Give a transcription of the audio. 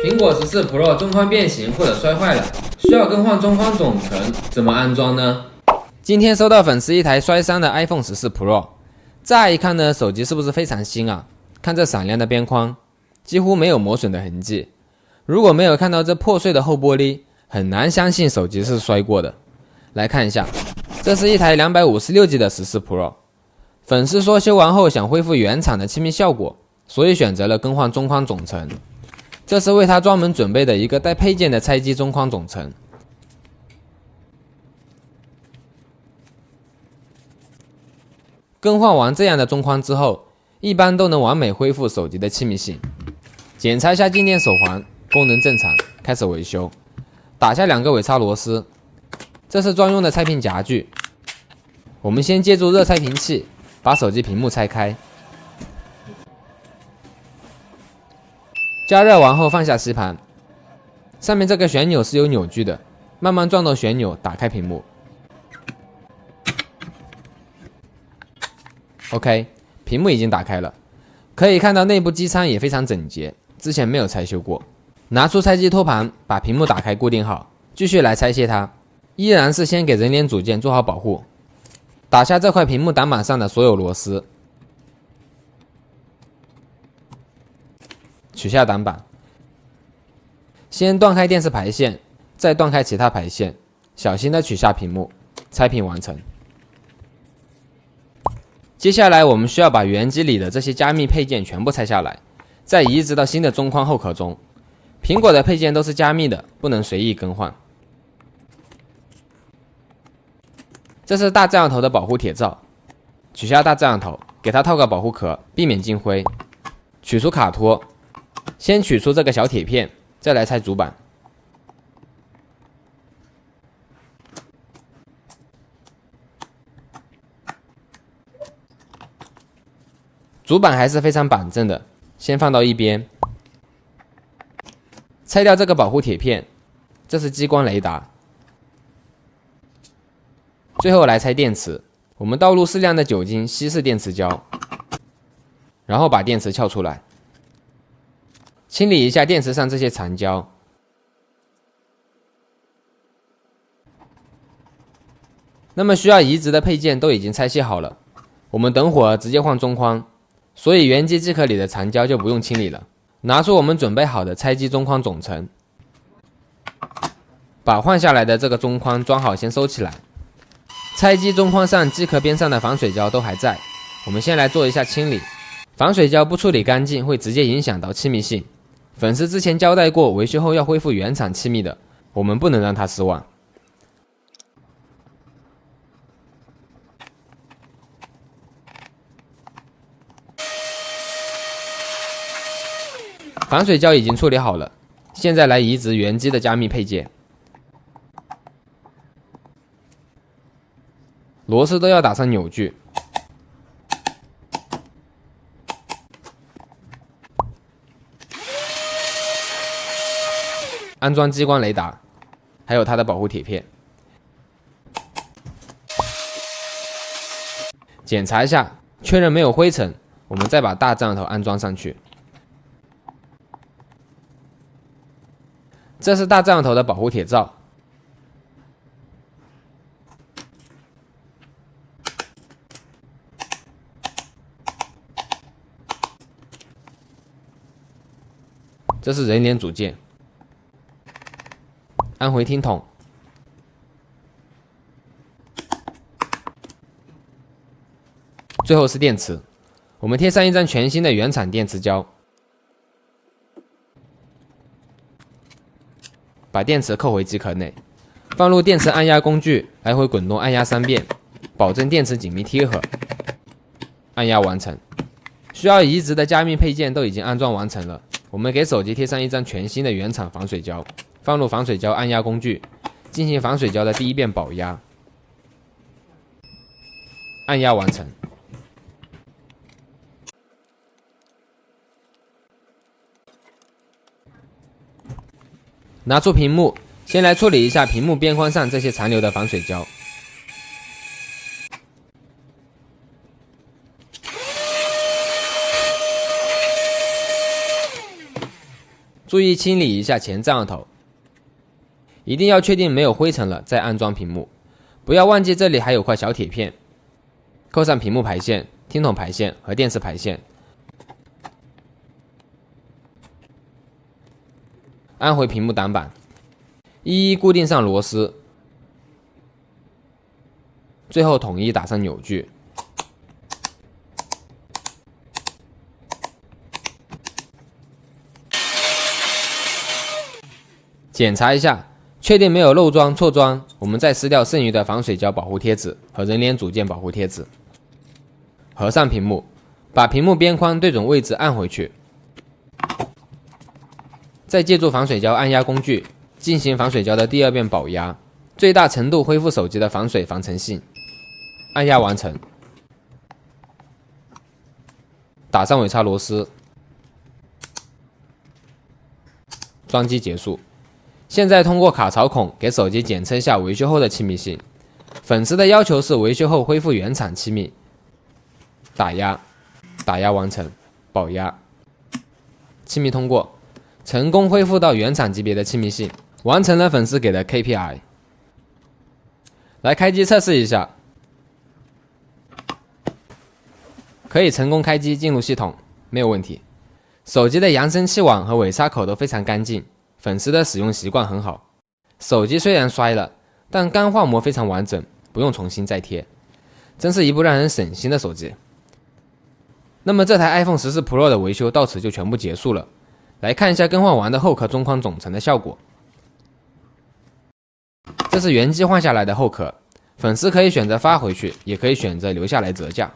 苹果14 Pro 中框变形或者摔坏了，需要更换中框总成，怎么安装呢？今天收到粉丝一台摔伤的 iPhone 14 Pro， 乍一看呢，手机是不是非常新啊？看这闪亮的边框，几乎没有磨损的痕迹。如果没有看到这破碎的后玻璃，很难相信手机是摔过的。来看一下，这是一台 256G 的14 Pro， 粉丝说修完后想恢复原厂的亲密效果，所以选择了更换中框总成。这是为他专门准备的一个带配件的拆机中框总成。更换完这样的中框之后，一般都能完美恢复手机的气密性。检查一下静电手环，功能正常，开始维修。打下2个尾插螺丝，这是专用的拆屏夹具。我们先借助热拆屏器把手机屏幕拆开，加热完后放下吸盘，上面这个旋钮是有扭矩的，慢慢转动旋钮打开屏幕。OK， 屏幕已经打开了，可以看到内部机舱也非常整洁，之前没有拆修过。拿出拆机托盘，把屏幕打开固定好，继续来拆卸它。依然是先给人脸组件做好保护，打下这块屏幕挡板上的所有螺丝，取下挡板，先断开电池排线，再断开其他排线，小心的取下屏幕，拆屏完成。接下来我们需要把原机里的这些加密配件全部拆下来，再移植到新的中框后壳中。苹果的配件都是加密的，不能随意更换。这是大摄像头的保护铁罩，取下大摄像头，给它套个保护壳，避免进灰。取出卡托，先取出这个小铁片，再来拆主板。主板还是非常板正的，先放到一边。拆掉这个保护铁片，这是激光雷达。最后来拆电池，我们倒入适量的酒精稀释电池胶，然后把电池撬出来，清理一下电池上这些残胶。那么需要移植的配件都已经拆卸好了，我们等会儿直接换中框，所以原机机壳里的残胶就不用清理了。拿出我们准备好的拆机中框总成，把换下来的这个中框装好，先收起来。拆机中框上机壳边上的防水胶都还在，我们先来做一下清理。防水胶不处理干净会直接影响到气密性。粉丝之前交代过，维修后要恢复原厂气密的，我们不能让他失望。防水胶已经处理好了，现在来移植原机的加密配件。螺丝都要打上扭矩。安装激光雷达，还有它的保护铁片。检查一下，确认没有灰尘，我们再把大摄像头安装上去。这是大摄像头的保护铁罩，这是人脸组件，安回听筒，最后是电池，我们贴上一张全新的原厂电池胶。把电池扣回机壳内，放入电池按压工具，来回滚动按压3遍，保证电池紧密贴合。按压完成，需要移植的加密配件都已经安装完成了。我们给手机贴上一张全新的原厂防水胶，放入防水胶按压工具，进行防水胶的第1遍保压。按压完成。拿出屏幕，先来处理一下屏幕边框上这些残留的防水胶。注意清理一下前摄像头，一定要确定没有灰尘了再安装屏幕，不要忘记这里还有块小铁片。扣上屏幕排线、听筒排线和电池排线，安回屏幕挡板，一一固定上螺丝，最后统一打上扭矩。检查一下，确定没有漏装错装，我们再撕掉剩余的防水胶保护贴纸和人脸组件保护贴纸。合上屏幕，把屏幕边框对准位置按回去，再借助防水胶按压工具进行防水胶的第二遍保压，最大程度恢复手机的防水防尘性。按压完成，打上尾插螺丝，装机结束。现在通过卡槽孔给手机检测一下维修后的气密性。粉丝的要求是维修后恢复原厂气密。打压，打压完成，保压，气密通过，成功恢复到原厂级别的气密性，完成了粉丝给的 KPI。来开机测试一下，可以成功开机进入系统，没有问题。手机的扬声器网和尾插口都非常干净，粉丝的使用习惯很好。手机虽然摔了，但钢化膜非常完整，不用重新再贴，真是一部让人省心的手机。那么这台 iPhone 14 Pro 的维修到此就全部结束了。来看一下更换完的后壳中框总成的效果。这是原机换下来的后壳，粉丝可以选择发回去，也可以选择留下来折价。